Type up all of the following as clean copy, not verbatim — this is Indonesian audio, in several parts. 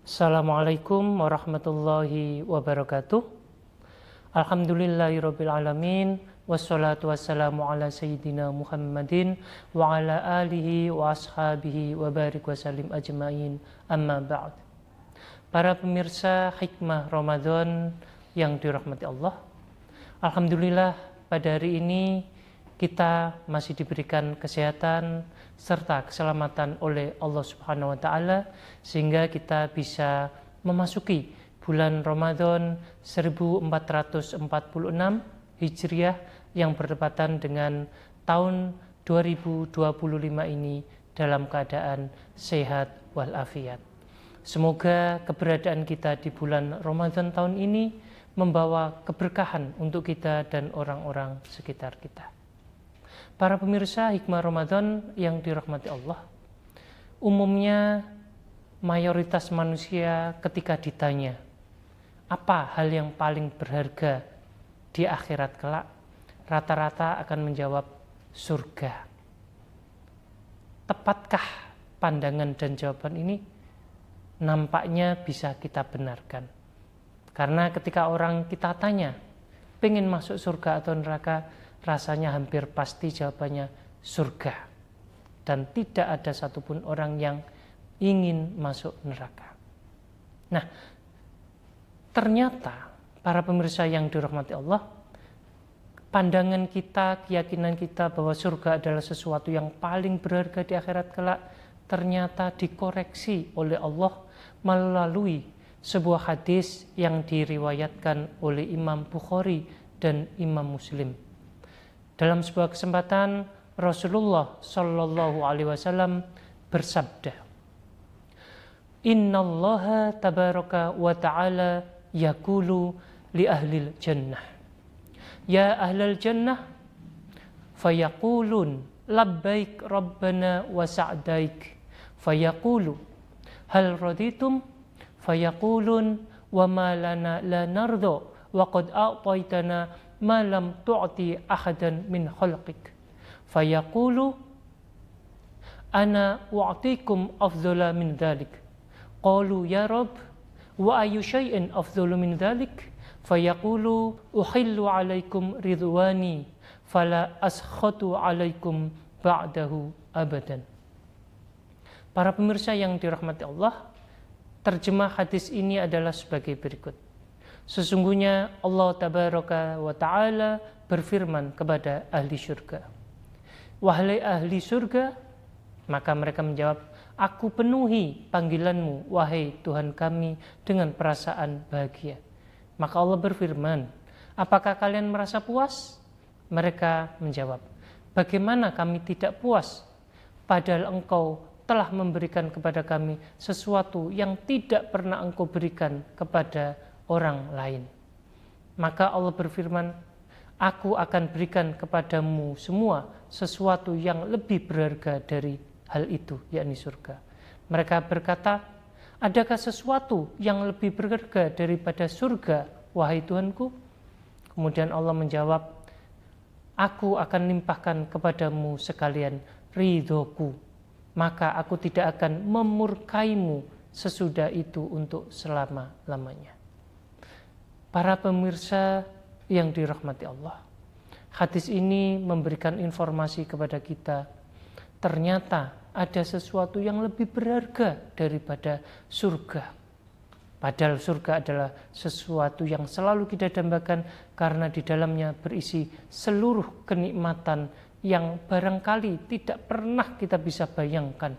Assalamualaikum warahmatullahi wabarakatuh. Alhamdulillahirabbil alamin, wassalatu wassalamu ala sayyidina Muhammadin wa ala alihi wa ashabihi wa barik wa salim ajmain, amma ba'd. Para pemirsa Hikmah Ramadan yang dirahmati Allah, alhamdulillah pada hari ini kita masih diberikan kesehatan serta keselamatan oleh Allah Subhanahu wa taala sehingga kita bisa memasuki bulan Ramadan 1446 Hijriah yang bertepatan dengan tahun 2025 ini dalam keadaan sehat walafiat. Semoga keberadaan kita di bulan Ramadan tahun ini membawa keberkahan untuk kita dan orang-orang sekitar kita. Para pemirsa Hikmah Ramadan yang dirahmati Allah, umumnya mayoritas manusia ketika ditanya apa hal yang paling berharga di akhirat kelak, rata-rata akan menjawab surga. Tepatkah pandangan dan jawaban ini? Nampaknya bisa kita benarkan. Karena ketika orang kita tanya, pengen masuk surga atau neraka, rasanya hampir pasti jawabannya surga. Dan tidak ada satupun orang yang ingin masuk neraka. Nah, ternyata para pemirsa yang dirahmati Allah, pandangan kita, keyakinan kita bahwa surga adalah sesuatu yang paling berharga di akhirat kelak, ternyata dikoreksi oleh Allah melalui sebuah hadis yang diriwayatkan oleh Imam Bukhari dan Imam Muslim. Dalam sebuah kesempatan Rasulullah Shallallahu Alaihi Wasallam bersabda, Innallaha tabaraka wa ta'ala yaqulu li ahlil jannah, ya ahlal jannah, fayaqulun labbaik rabbana wa sa'daik, fayaqulu hal raditum, fayaqulun wa ma lana la nardo wa qad a'taitana ma lam tu'ti ahadan min khalqik, fayaqulu ana u'tikum afdhala min dhalik, qalu ya rab wa ayu syai'in afdhalu min dhalik, fayaqulu uhillu alaikum ridwani fala askhatu alaikum ba'dahu abadan. Para pemirsa yang dirahmati Allah, terjemah hadis ini adalah sebagai berikut. Sesungguhnya Allah tabaraka wa ta'ala berfirman kepada ahli surga, wahai ahli surga, maka mereka menjawab, aku penuhi panggilanmu wahai Tuhan kami dengan perasaan bahagia. Maka Allah berfirman, apakah kalian merasa puas? Mereka menjawab, bagaimana kami tidak puas, padahal engkau telah memberikan kepada kami sesuatu yang tidak pernah engkau berikan kepada orang lain. Maka Allah berfirman, aku akan berikan kepadamu semua sesuatu yang lebih berharga dari hal itu, yakni surga. Mereka berkata, adakah sesuatu yang lebih berharga daripada surga, wahai Tuhanku? Kemudian Allah menjawab, aku akan limpahkan kepadamu sekalian ridhoku, maka aku tidak akan memurkaimu sesudah itu untuk selama-lamanya. Para pemirsa yang dirahmati Allah, hadis ini memberikan informasi kepada kita, ternyata ada sesuatu yang lebih berharga daripada surga. Padahal surga adalah sesuatu yang selalu kita dambakan karena di dalamnya berisi seluruh kenikmatan yang barangkali tidak pernah kita bisa bayangkan.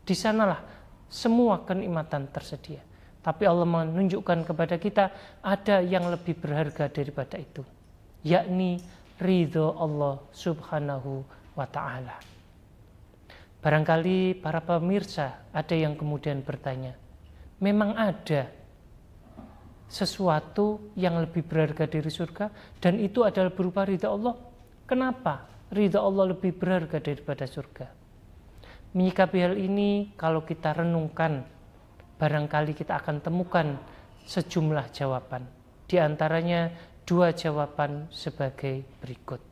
Di sanalah semua kenikmatan tersedia. Tapi Allah menunjukkan kepada kita ada yang lebih berharga daripada itu, yakni ridho Allah subhanahu wa ta'ala. Barangkali para pemirsa ada yang kemudian bertanya, memang ada sesuatu yang lebih berharga dari surga dan itu adalah berupa ridho Allah? Kenapa ridho Allah lebih berharga daripada surga? Menyikapi hal ini, kalau kita renungkan, barangkali kita akan temukan sejumlah jawaban. Di antaranya dua jawaban sebagai berikut.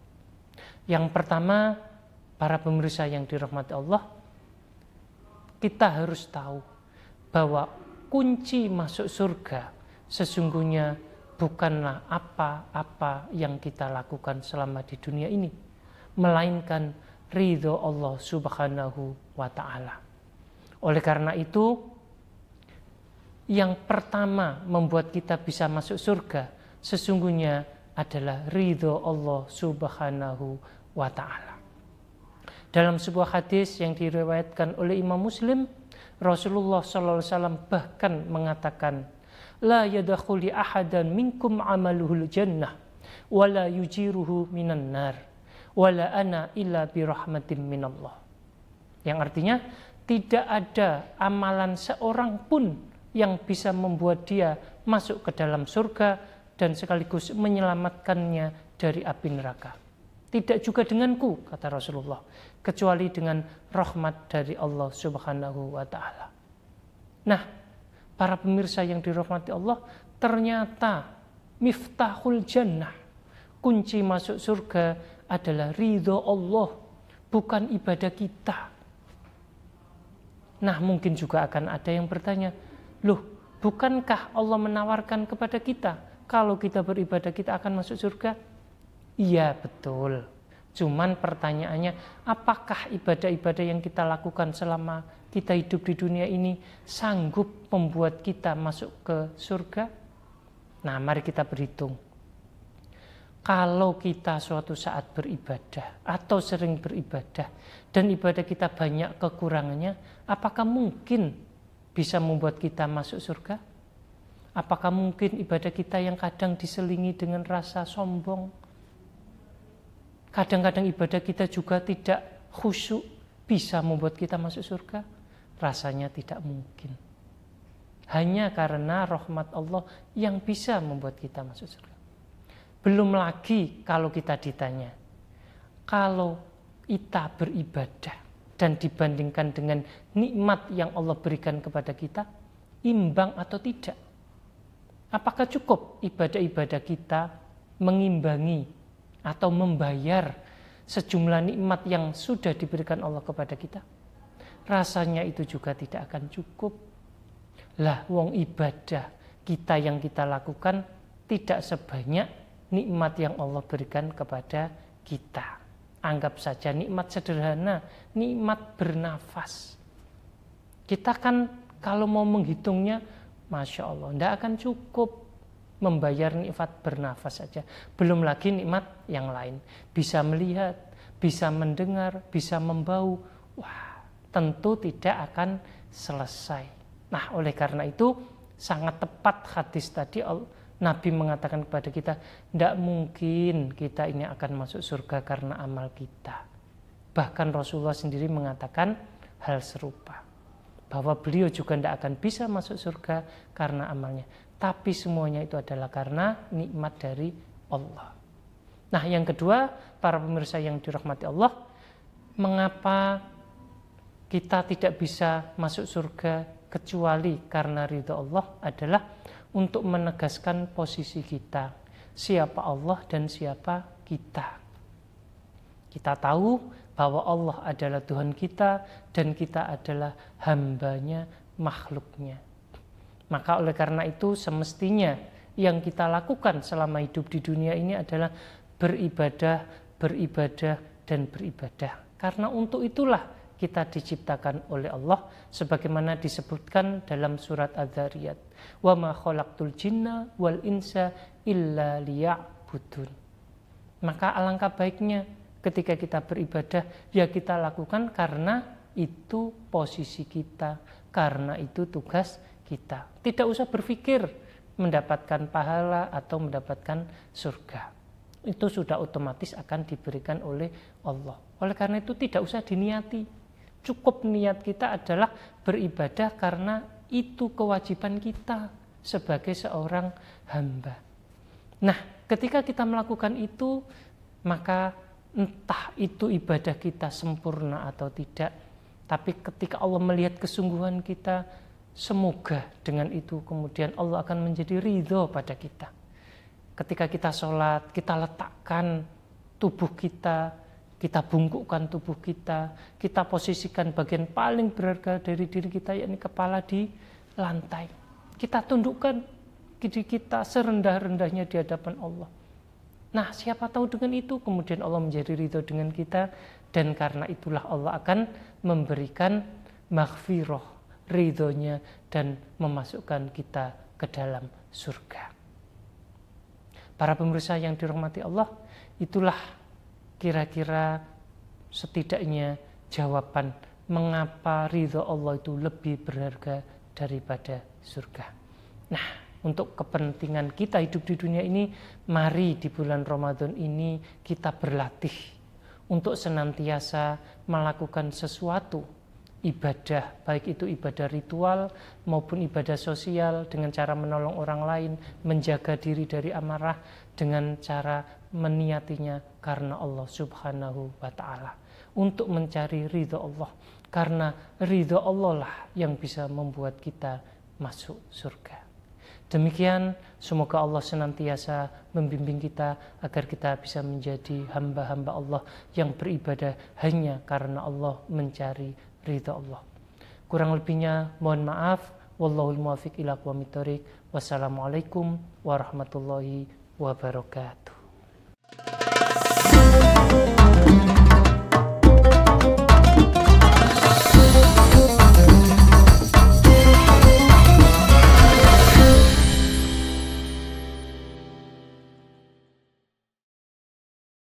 Yang pertama, para pemirsa yang dirahmati Allah, kita harus tahu bahwa kunci masuk surga sesungguhnya bukanlah apa-apa yang kita lakukan selama di dunia ini, melainkan ridho Allah Subhanahu wa ta'ala. Oleh karena itu, yang pertama membuat kita bisa masuk surga sesungguhnya adalah ridho Allah Subhanahu wa ta'ala. Dalam sebuah hadis yang diriwayatkan oleh Imam Muslim, Rasulullah SAW bahkan mengatakan, la yadkhuli ahadan minkum amaluhul jannah wala yujiruhu minan nar wala ana illa birahmatin minallah. Yang artinya tidak ada amalan seorang pun yang bisa membuat dia masuk ke dalam surga dan sekaligus menyelamatkannya dari api neraka. Tidak juga denganku, kata Rasulullah, kecuali dengan rahmat dari Allah Subhanahu wa ta'ala. Nah, para pemirsa yang dirahmati Allah, ternyata miftahul jannah, kunci masuk surga adalah ridho Allah, bukan ibadah kita. Nah, mungkin juga akan ada yang bertanya, loh, bukankah Allah menawarkan kepada kita kalau kita beribadah kita akan masuk surga? Iya, betul. Cuman pertanyaannya, apakah ibadah-ibadah yang kita lakukan selama kita hidup di dunia ini sanggup membuat kita masuk ke surga? Nah, mari kita berhitung. Kalau kita suatu saat beribadah atau sering beribadah dan ibadah kita banyak kekurangannya, apakah mungkin bisa membuat kita masuk surga? Apakah mungkin ibadah kita yang kadang diselingi dengan rasa sombong, kadang-kadang ibadah kita juga tidak khusyuk, bisa membuat kita masuk surga? Rasanya tidak mungkin. Hanya karena rahmat Allah yang bisa membuat kita masuk surga. Belum lagi kalau kita ditanya, kalau kita beribadah dan dibandingkan dengan nikmat yang Allah berikan kepada kita, imbang atau tidak? Apakah cukup ibadah-ibadah kita mengimbangi atau membayar sejumlah nikmat yang sudah diberikan Allah kepada kita? Rasanya itu juga tidak akan cukup. Lah, wong ibadah kita yang kita lakukan tidak sebanyak nikmat yang Allah berikan kepada kita. Anggap saja nikmat sederhana, nikmat bernafas. Kita kan kalau mau menghitungnya, Masya Allah, tidak akan cukup membayar nikmat bernafas saja. Belum lagi nikmat yang lain. Bisa melihat, bisa mendengar, bisa membau. Wah, tentu tidak akan selesai. Nah, oleh karena itu sangat tepat hadis tadi Nabi mengatakan kepada kita, tidak mungkin kita ini akan masuk surga karena amal kita. Bahkan Rasulullah sendiri mengatakan hal serupa, bahwa beliau juga tidak akan bisa masuk surga karena amalnya. Tapi semuanya itu adalah karena nikmat dari Allah. Nah, yang kedua, para pemirsa yang dirahmati Allah, mengapa kita tidak bisa masuk surga kecuali karena ridha Allah adalah untuk menegaskan posisi kita, siapa Allah dan siapa kita. Kita tahu bahwa Allah adalah Tuhan kita dan kita adalah hambanya, makhluknya. Maka oleh karena itu semestinya yang kita lakukan selama hidup di dunia ini adalah beribadah, beribadah, dan beribadah. Karena untuk itulah kita diciptakan oleh Allah sebagaimana disebutkan dalam surat Adz-Dzariyat, wa ma khalaqtul jinna wal insa illa liya'budun. Maka alangkah baiknya ketika kita beribadah, ya kita lakukan karena itu posisi kita, karena itu tugas kita. Tidak usah berpikir mendapatkan pahala atau mendapatkan surga. Itu sudah otomatis akan diberikan oleh Allah. Oleh karena itu tidak usah diniati. Cukup niat kita adalah beribadah karena itu kewajiban kita sebagai seorang hamba. Nah, ketika kita melakukan itu, maka entah itu ibadah kita sempurna atau tidak, tapi ketika Allah melihat kesungguhan kita, semoga dengan itu kemudian Allah akan menjadi ridho pada kita. Ketika kita sholat, kita letakkan tubuh kita bungkukkan tubuh kita posisikan bagian paling berharga dari diri kita, yakni kepala di lantai. Kita tundukkan diri kita serendah-rendahnya di hadapan Allah. Nah, siapa tahu dengan itu kemudian Allah menjadi ridho dengan kita, dan karena itulah Allah akan memberikan maghfirah, ridhonya, dan memasukkan kita ke dalam surga. Para pemirsa yang dirahmati Allah, itulah kira-kira setidaknya jawaban mengapa ridho Allah itu lebih berharga daripada surga. Nah, untuk kepentingan kita hidup di dunia ini, mari di bulan Ramadan ini kita berlatih untuk senantiasa melakukan sesuatu ibadah, baik itu ibadah ritual maupun ibadah sosial, dengan cara menolong orang lain, menjaga diri dari amarah, dengan cara meniatinya karena Allah Subhanahu wa Ta'ala, untuk mencari ridho Allah, karena ridho Allah lah yang bisa membuat kita masuk surga. Demikian, semoga Allah senantiasa membimbing kita agar kita bisa menjadi hamba-hamba Allah yang beribadah hanya karena Allah, mencari ridha Allah. Kurang lebihnya mohon maaf. Wallahul muwaffiq ila aqwamit thoriq. Wassalamualaikum warahmatullahi wabarakatuh.